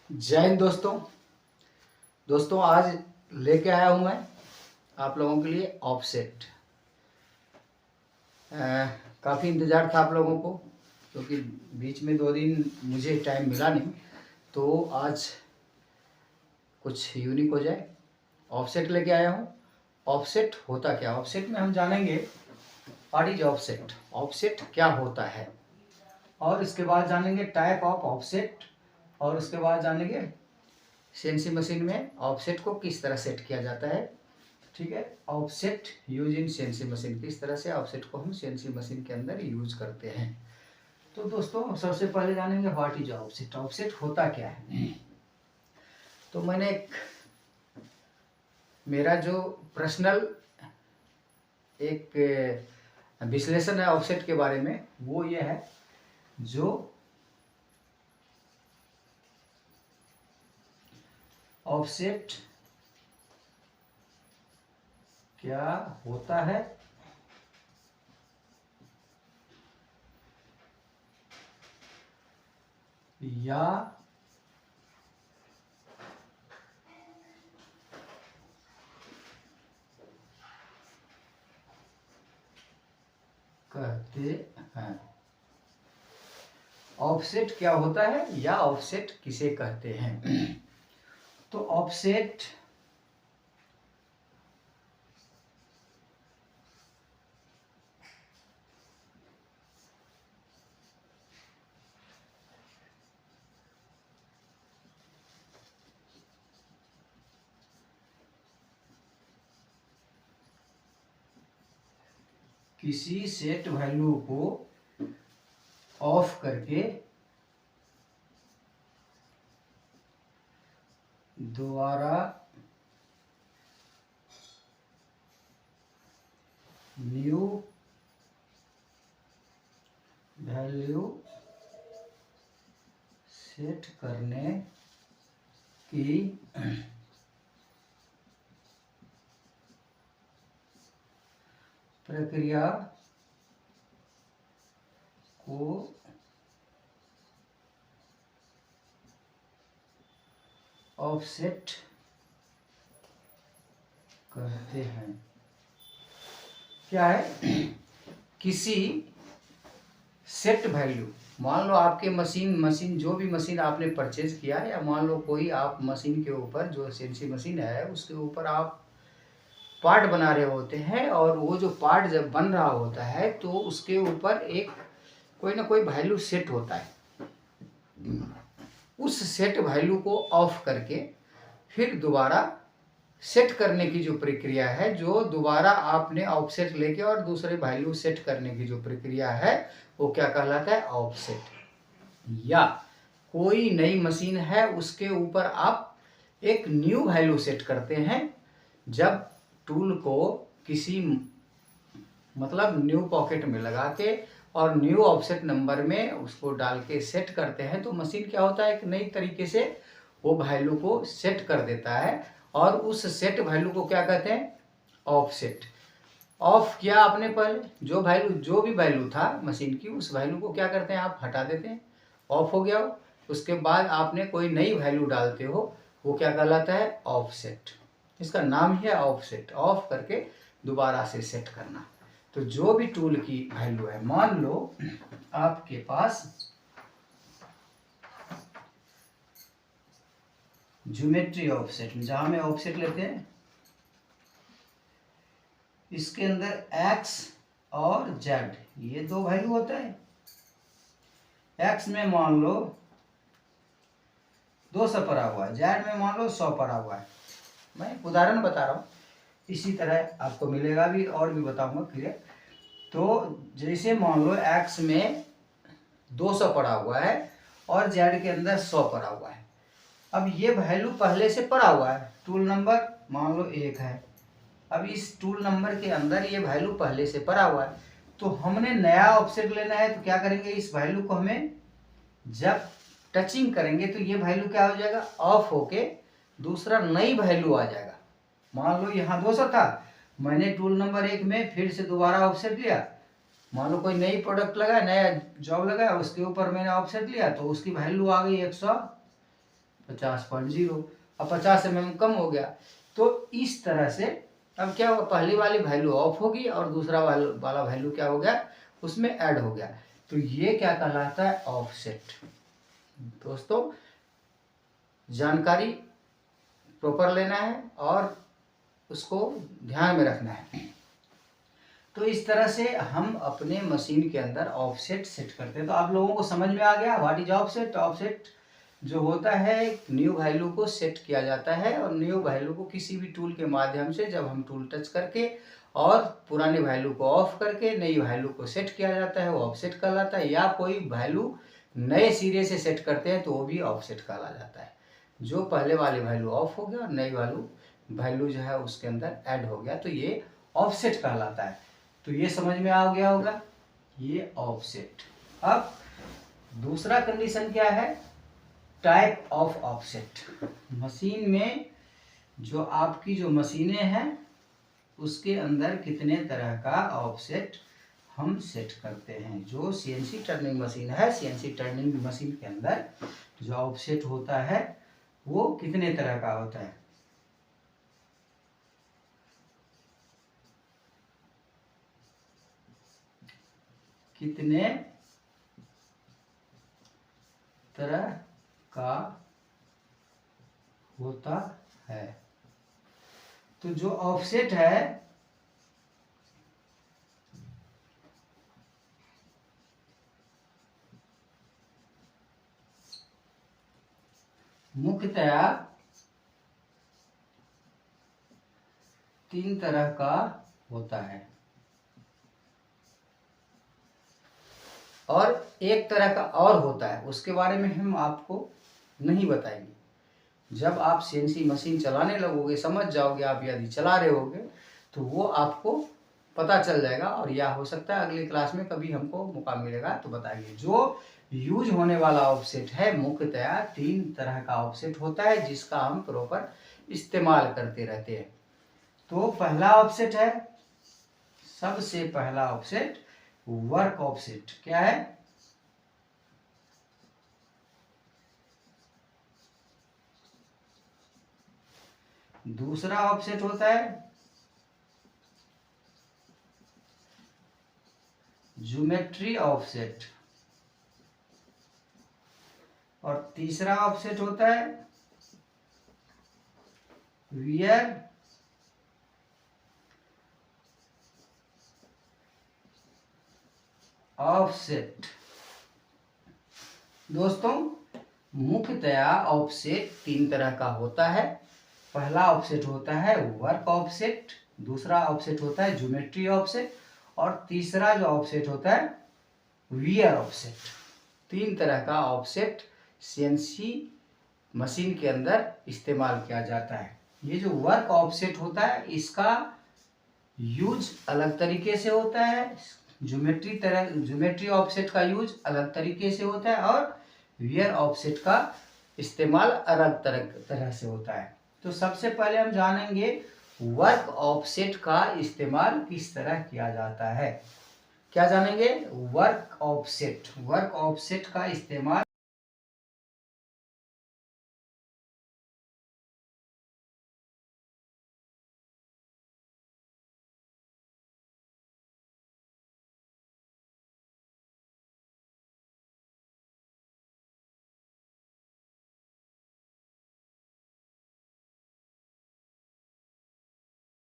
जय हिंद दोस्तों आज लेके आया हूँ मैं आप लोगों के लिए ऑफसेट। काफ़ी इंतज़ार था आप लोगों को, क्योंकि बीच में 2 दिन मुझे टाइम मिला नहीं, तो आज कुछ यूनिक हो जाए। ऑफसेट लेके आया हूँ। ऑफसेट होता क्या? ऑफसेट में हम जानेंगे व्हाट इज ऑफसेट, ऑफसेट क्या होता है, और इसके बाद जानेंगे टाइप ऑफ ऑफसेट, और उसके बाद जानेंगे सीएनसी मशीन में ऑफसेट को किस तरह सेट किया जाता है। ठीक है, offset use in CNC machine, किस तरह से ऑफसेट को हम सीएनसी मशीन के अंदर यूज करते हैं। तो दोस्तों सबसे पहले जानेंगे व्हाट इज ऑफसेट, ऑफसेट होता क्या है। तो मैंने मेरा जो पर्सनल एक विश्लेषण है ऑफसेट के बारे में, वो ये है, जो ऑफसेट क्या होता है या कहते हैं। ऑफसेट क्या होता है या ऑफसेट किसे कहते हैं। तो ऑफसेट किसी सेट वैल्यू को ऑफ करके दोबारा न्यू वैल्यू सेट करने की प्रक्रिया को ऑफसेट कहते हैं। क्या है? किसी सेट वैल्यू, मान लो आपके मशीन जो भी मशीन आपने परचेज किया, या मान लो कोई आप मशीन के ऊपर, जो सीएनसी मशीन है उसके ऊपर आप पार्ट बना रहे होते हैं, और वो जो पार्ट जब बन रहा होता है तो उसके ऊपर एक कोई ना कोई वैल्यू सेट होता है। उस सेट वैल्यू को ऑफ करके फिर दोबारा सेट करने की जो प्रक्रिया है, जो दोबारा आपने ऑफसेट लेके और दूसरे वैल्यू सेट करने की जो प्रक्रिया है, वो क्या कहलाता है? ऑफसेट। या कोई नई मशीन है उसके ऊपर आप एक न्यू वैल्यू सेट करते हैं। जब टूल को किसी मतलब न्यू पॉकेट में लगा के और न्यू ऑफसेट नंबर में उसको डाल के सेट करते हैं, तो मशीन क्या होता है, एक नई तरीके से वो वैल्यू को सेट कर देता है, और उस सेट वैल्यू को क्या कहते हैं? ऑफसेट। ऑफ किया आपने पहले, जो भी वैल्यू था मशीन की, उस वैल्यू को क्या करते हैं, आप हटा देते हैं, ऑफ हो गया हो। उसके बाद आपने कोई नई वैल्यू डालते हो, वो क्या कहलाता है? ऑफसेट। इसका नाम ही है ऑफसेट, ऑफ करके दोबारा से सेट करना। तो जो भी टूल की वैल्यू है, मान लो आपके पास ज्योमेट्री ऑफसेट, जहां में ऑफसेट लेते हैं, इसके अंदर x और z ये दो वैल्यू होता है। x में मान लो 200 पड़ा हुआ है, z में मान लो 100 पड़ा हुआ है। मैं उदाहरण बता रहा हूँ, इसी तरह आपको मिलेगा भी, और भी बताऊंगा क्लियर। तो जैसे मान लो x में 200 पड़ा हुआ है और z के अंदर 100 पड़ा हुआ है। अब ये वैल्यू पहले से पड़ा हुआ है, टूल नंबर मान लो 1 है। अब इस टूल नंबर के अंदर ये वैल्यू पहले से पड़ा हुआ है, तो हमने नया ऑफसेट लेना है, तो क्या करेंगे, इस वैल्यू को हमें जब टचिंग करेंगे तो ये वैल्यू क्या हो जाएगा? ऑफ होके दूसरा नई वैल्यू आ जाएगा। मान लो यहाँ 200 था, मैंने टूल नंबर 1 में फिर से दोबारा ऑफसेट लिया, मान लो कोई नई प्रोडक्ट लगा, नया जॉब लगा, उसके ऊपर मैंने ऑफसेट लिया, तो उसकी वैल्यू आ गई 100, 50.0। अब 50 mm कम हो गया। तो इस तरह से अब क्या होगा, पहली वाली वैल्यू ऑफ होगी और दूसरा वाला वैल्यू क्या हो गया, उसमें ऐड हो गया। तो ये क्या कहलाता है, ऑफसेट। दोस्तों जानकारी प्रॉपर लेना है और उसको ध्यान में रखना है। तो इस तरह से हम अपने मशीन के अंदर ऑफसेट सेट करते हैं। तो आप लोगों को समझ में आ गया व्हाट इज ऑफसेट। ऑफसेट जो होता है न्यू वैल्यू को सेट किया जाता है, और न्यू वैल्यू को किसी भी टूल के माध्यम से जब हम टूल टच करके और पुरानी वैल्यू को ऑफ करके नई वैल्यू को सेट किया जाता है, वो ऑफसेट कहलाता है। या कोई वैल्यू नए सिरे से सेट करते हैं तो वो भी ऑफसेट कहला जाता है। जो पहले वाली वैल्यू ऑफ हो गया और नई वैल्यू जो है उसके अंदर ऐड हो गया, तो ये ऑफसेट कहलाता है। तो ये समझ में आ गया होगा, ये ऑफसेट। अब दूसरा कंडीशन क्या है, टाइप ऑफ ऑफसेट। मशीन में जो आपकी जो मशीनें हैं उसके अंदर कितने तरह का ऑफसेट हम सेट करते हैं। जो सीएनसी टर्निंग मशीन है, सीएनसी टर्निंग मशीन के अंदर जो ऑफसेट होता है वो कितने तरह का होता है। कितने तरह का होता है। तो जो ऑफसेट है मुख्यतया 3 तरह का होता है, और एक तरह का और होता है, उसके बारे में हम आपको नहीं बताएंगे। जब आप सीएनसी मशीन चलाने लगोगे, समझ जाओगे, आप यदि चला रहे होगे तो वो आपको पता चल जाएगा, और या हो सकता है अगली क्लास में कभी हमको मौका मिलेगा तो बताएंगे। जो यूज होने वाला ऑफसेट है मुख्यतया 3 तरह का ऑफसेट होता है जिसका हम प्रॉपर इस्तेमाल करते रहते हैं। तो पहला ऑफसेट है, सबसे पहला ऑफसेट वर्क ऑफसेट। क्या है, दूसरा ऑफसेट होता है ज्योमेट्री ऑफसेट, और तीसरा ऑफसेट होता है वियर ऑफसेट। दोस्तों मुख्यतया ऑफसेट 3 तरह का होता है। पहला ऑफसेट होता है वर्क ऑफसेट, दूसरा ऑफसेट होता है ज्योमेट्री ऑफसेट, और तीसरा जो ऑफसेट होता है वियर ऑफसेट। 3 तरह का ऑफसेट सीएनसी मशीन के अंदर इस्तेमाल किया जाता है। ये जो वर्क ऑफसेट होता है इसका यूज अलग तरीके से होता है, ज्योमेट्री ऑफसेट का यूज अलग तरीके से होता है, और वियर ऑफसेट का इस्तेमाल अलग तरह से होता है। तो सबसे पहले हम जानेंगे वर्क ऑफसेट का इस्तेमाल किस तरह किया जाता है। क्या जानेंगे, वर्क ऑफसेट। वर्क ऑफसेट का इस्तेमाल